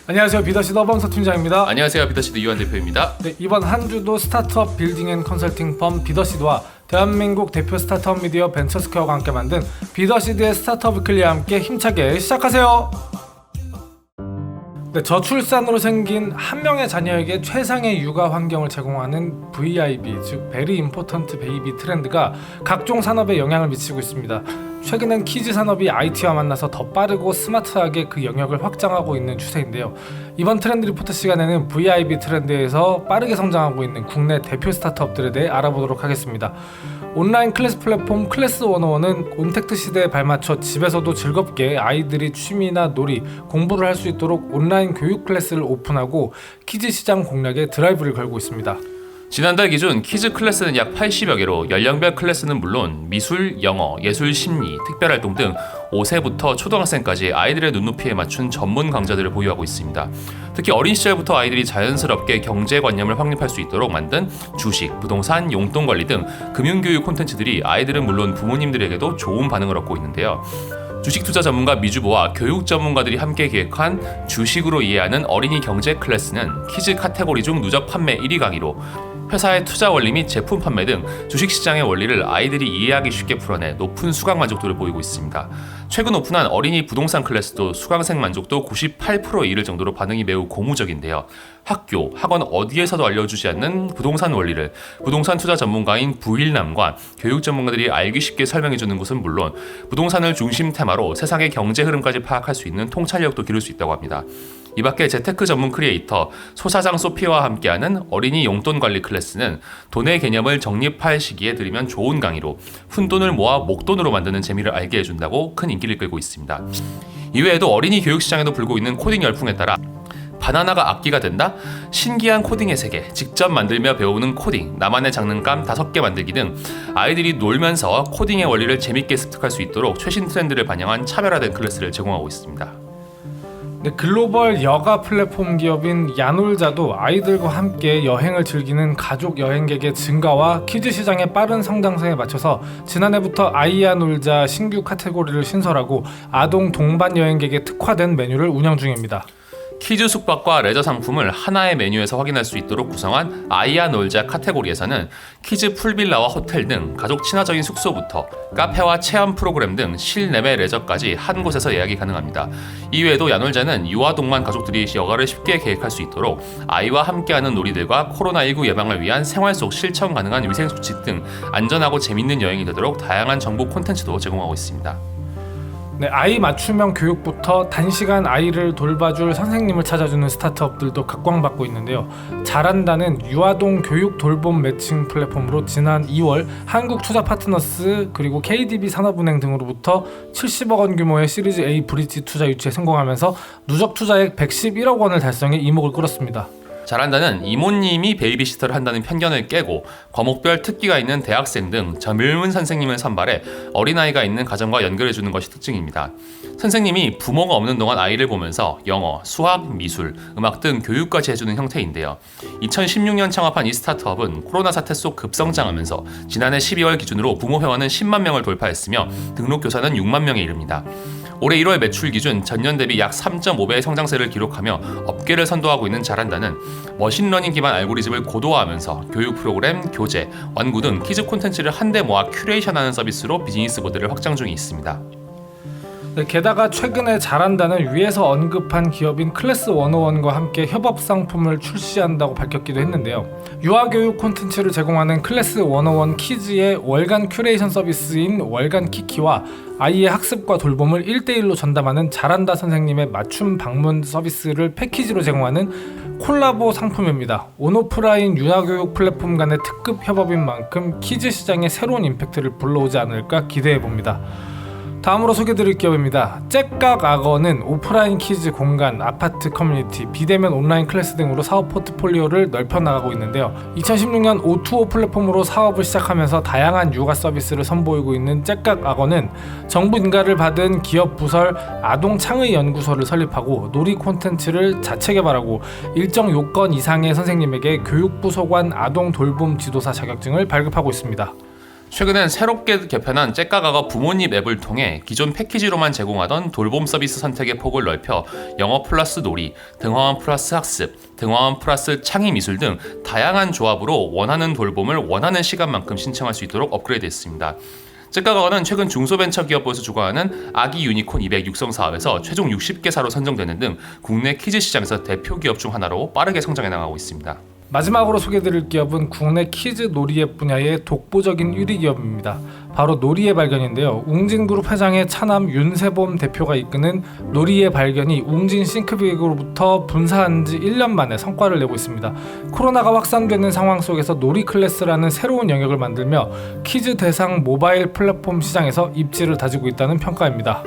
안녕하세요. 비더시드 어방서 팀장입니다. 안녕하세요. 비더시드 유한 대표입니다. 네, 이번 한 주도 스타트업 빌딩 앤 컨설팅 펌 비더시드와 대한민국 대표 스타트업 미디어 벤처스퀘어가 함께 만든 비더시드의 스타트업 위클리와 함께 힘차게 시작하세요. 네, 저출산으로 생긴 한 명의 자녀에게 최상의 육아 환경을 제공하는 VIB, 즉 Very Important Baby 트렌드가 각종 산업에 영향을 미치고 있습니다. 최근엔 키즈 산업이 IT와 만나서 더 빠르고 스마트하게 그 영역을 확장하고 있는 추세인데요. 이번 트렌드 리포트 시간에는 VIB 트렌드에서 빠르게 성장하고 있는 국내 대표 스타트업들에 대해 알아보도록 하겠습니다. 온라인 클래스 플랫폼 클래스101은 온택트 시대에 발맞춰 집에서도 즐겁게 아이들이 취미나 놀이, 공부를 할 수 있도록 온라인 교육 클래스를 오픈하고 키즈 시장 공략에 드라이브를 걸고 있습니다. 지난달 기준 키즈 클래스는 약 80여 개로 연령별 클래스는 물론 미술, 영어, 예술, 심리, 특별활동 등 5세부터 초등학생까지 아이들의 눈높이에 맞춘 전문 강좌들을 보유하고 있습니다. 특히 어린 시절부터 아이들이 자연스럽게 경제관념을 확립할 수 있도록 만든 주식, 부동산, 용돈관리 등 금융교육 콘텐츠들이 아이들은 물론 부모님들에게도 좋은 반응을 얻고 있는데요. 주식투자 전문가 미주보와 교육 전문가들이 함께 기획한 주식으로 이해하는 어린이 경제 클래스는 키즈 카테고리 중 누적 판매 1위 강의로 회사의 투자 원리 및 제품 판매 등 주식시장의 원리를 아이들이 이해하기 쉽게 풀어내 높은 수강 만족도를 보이고 있습니다. 최근 오픈한 어린이 부동산 클래스도 수강생 만족도 98%에 이를 정도로 반응이 매우 고무적인데요. 학교, 학원 어디에서도 알려주지 않는 부동산 원리를 부동산 투자 전문가인 부일남과 교육 전문가들이 알기 쉽게 설명해주는 것은 물론 부동산을 중심 테마로 세상의 경제 흐름까지 파악할 수 있는 통찰력도 기를 수 있다고 합니다. 이 밖에 재테크 전문 크리에이터 소사장 소피와 함께하는 어린이 용돈 관리 클래스는 돈의 개념을 정립할 시기에 들으면 좋은 강의로 푼돈을 모아 목돈으로 만드는 재미를 알게 해준다고 큰 인기를 끌고 있습니다. 이외에도 어린이 교육 시장에도 불고 있는 코딩 열풍에 따라 바나나가 악기가 된다? 신기한 코딩의 세계, 직접 만들며 배우는 코딩, 나만의 장난감 5개 만들기 등 아이들이 놀면서 코딩의 원리를 재밌게 습득할 수 있도록 최신 트렌드를 반영한 차별화된 클래스를 제공하고 있습니다. 네, 글로벌 여가 플랫폼 기업인 야놀자도 아이들과 함께 여행을 즐기는 가족 여행객의 증가와 키즈 시장의 빠른 성장세에 맞춰서 지난해부터 아이야 놀자 신규 카테고리를 신설하고 아동 동반 여행객에 특화된 메뉴를 운영 중입니다. 키즈 숙박과 레저 상품을 하나의 메뉴에서 확인할 수 있도록 구성한 아이야 놀자 카테고리에서는 키즈 풀빌라와 호텔 등 가족 친화적인 숙소부터 카페와 체험 프로그램 등 실내외 레저까지 한 곳에서 예약이 가능합니다. 이외에도 야놀자는 유아동반 가족들이 여가를 쉽게 계획할 수 있도록 아이와 함께하는 놀이들과 코로나19 예방을 위한 생활 속 실천 가능한 위생수칙 등 안전하고 재밌는 여행이 되도록 다양한 정보 콘텐츠도 제공하고 있습니다. 네, 아이 맞춤형 교육부터 단시간 아이를 돌봐줄 선생님을 찾아주는 스타트업들도 각광받고 있는데요. 잘한다는 유아동 교육 돌봄 매칭 플랫폼으로 지난 2월 한국투자파트너스 그리고 KDB 산업은행 등으로부터 70억 원 규모의 시리즈 A 브릿지 투자 유치에 성공하면서 누적 투자액 111억 원을 달성해 이목을 끌었습니다. 잘한다는 이모님이 베이비시터를 한다는 편견을 깨고 과목별 특기가 있는 대학생 등 젊은 선생님을 선발해 어린아이가 있는 가정과 연결해주는 것이 특징입니다. 선생님이 부모가 없는 동안 아이를 보면서 영어, 수학, 미술, 음악 등 교육까지 해주는 형태인데요. 2016년 창업한 이 스타트업은 코로나 사태 속 급성장하면서 지난해 12월 기준으로 부모 회원은 10만 명을 돌파했으며 등록 교사는 6만 명에 이릅니다. 올해 1월 매출 기준 전년 대비 약 3.5배의 성장세를 기록하며 업계를 선도하고 있는 잘한다는 머신러닝 기반 알고리즘을 고도화하면서 교육 프로그램, 교재, 완구 등 키즈 콘텐츠를 한데 모아 큐레이션하는 서비스로 비즈니스 모델을 확장 중에 있습니다. 네, 게다가 최근에 잘한다는 위에서 언급한 기업인 클래스101과 함께 협업 상품을 출시한다고 밝혔기도 했는데요. 유아교육 콘텐츠를 제공하는 클래스101 키즈의 월간 큐레이션 서비스인 월간 키키와 아이의 학습과 돌봄을 1대1로 전담하는 잘한다 선생님의 맞춤 방문 서비스를 패키지로 제공하는 콜라보 상품입니다. 온오프라인 유아교육 플랫폼 간의 특급 협업인 만큼 키즈 시장에 새로운 임팩트를 불러오지 않을까 기대해봅니다. 다음으로 소개드릴 기업입니다. 째깍악어는 오프라인 키즈 공간, 아파트 커뮤니티, 비대면 온라인 클래스 등으로 사업 포트폴리오를 넓혀나가고 있는데요. 2016년 O2O 플랫폼으로 사업을 시작하면서 다양한 육아 서비스를 선보이고 있는 째깍악어는 정부 인가를 받은 기업 부설 아동창의연구소를 설립하고 놀이 콘텐츠를 자체 개발하고 일정 요건 이상의 선생님에게 교육부 소관 아동 돌봄 지도사 자격증을 발급하고 있습니다. 최근엔 새롭게 개편한 잭가가가 부모님 앱을 통해 기존 패키지로만 제공하던 돌봄 서비스 선택의 폭을 넓혀 영어 플러스 놀이, 등하원 플러스 학습, 등하원 플러스 창의 미술 등 다양한 조합으로 원하는 돌봄을 원하는 시간만큼 신청할 수 있도록 업그레이드했습니다. 잭가가는 최근 중소벤처기업부에서 주관하는 아기 유니콘 200 육성 사업에서 최종 60개사로 선정되는 등 국내 키즈 시장에서 대표 기업 중 하나로 빠르게 성장해 나가고 있습니다. 마지막으로 소개드릴 기업은 국내 키즈 놀이앱 분야의 독보적인 1위 기업입니다. 바로 놀이의 발견인데요. 웅진그룹 회장의 차남 윤세범 대표가 이끄는 놀이의 발견이 웅진 싱크빅으로부터 분사한 지 1년 만에 성과를 내고 있습니다. 코로나가 확산되는 상황 속에서 놀이 클래스라는 새로운 영역을 만들며 키즈 대상 모바일 플랫폼 시장에서 입지를 다지고 있다는 평가입니다.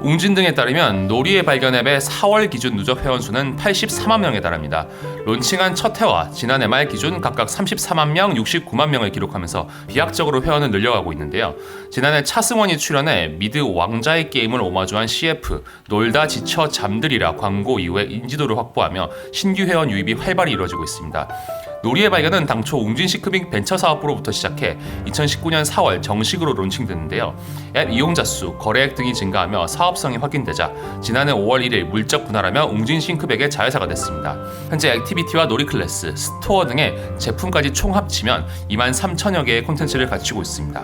웅진 등에 따르면 놀이의 발견 앱의 4월 기준 누적 회원 수는 84만 명에 달합니다. 론칭한 첫 해와 지난해 말 기준 각각 34만 명, 69만 명을 기록하면서 비약적으로 회원을 늘려가고 있는데요. 지난해 차승원이 출연해 미드 왕자의 게임을 오마주한 CF 놀다 지쳐 잠들이라 광고 이후에 인지도를 확보하며 신규 회원 유입이 활발히 이루어지고 있습니다. 놀이의 발견은 당초 웅진 시크빅 벤처 사업부로부터 시작해 2019년 4월 정식으로 론칭됐는데요. 앱 이용자 수, 거래액 등이 증가하며 사업성이 확인되자 지난해 5월 1일 물적 분할하며 웅진 싱크백의 자회사가 됐습니다. 현재 액티비티와 놀이 클래스, 스토어 등의 제품까지 총 합치면 2만 3천여 개의 콘텐츠를 갖추고 있습니다.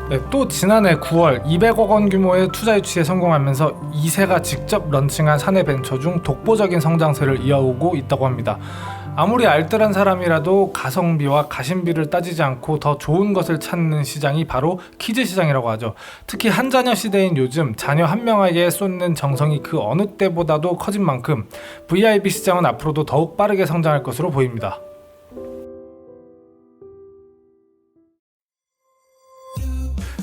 네, 또 지난해 9월 200억 원 규모의 투자 유치에 성공하면서 이세가 직접 런칭한 사내 벤처 중 독보적인 성장세를 이어오고 있다고 합니다. 아무리 알뜰한 사람이라도 가성비와 가심비를 따지지 않고 더 좋은 것을 찾는 시장이 바로 키즈 시장이라고 하죠. 특히 한 자녀 시대인 요즘 자녀 한 명에게 쏟는 정성이 그 어느 때보다도 커진 만큼 VIB 시장은 앞으로도 더욱 빠르게 성장할 것으로 보입니다.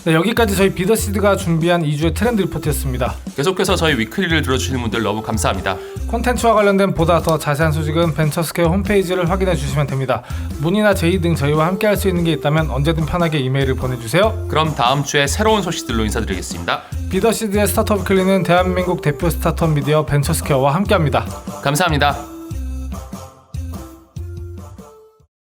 네, 여기까지 저희 비더시드가 준비한 2주의 트렌드 리포트였습니다. 계속해서 저희 위클리를 들어주시는 분들 너무 감사합니다. 콘텐츠와 관련된 보다 더 자세한 소식은 벤처스퀘어 홈페이지를 확인해 주시면 됩니다. 문의나 제의 등 저희와 함께 할 수 있는 게 있다면 언제든 편하게 이메일을 보내주세요. 그럼 다음 주에 새로운 소식들로 인사드리겠습니다. 비더시드의 스타트업 위클리는 대한민국 대표 스타트업 미디어 벤처스퀘어와 함께합니다. 감사합니다.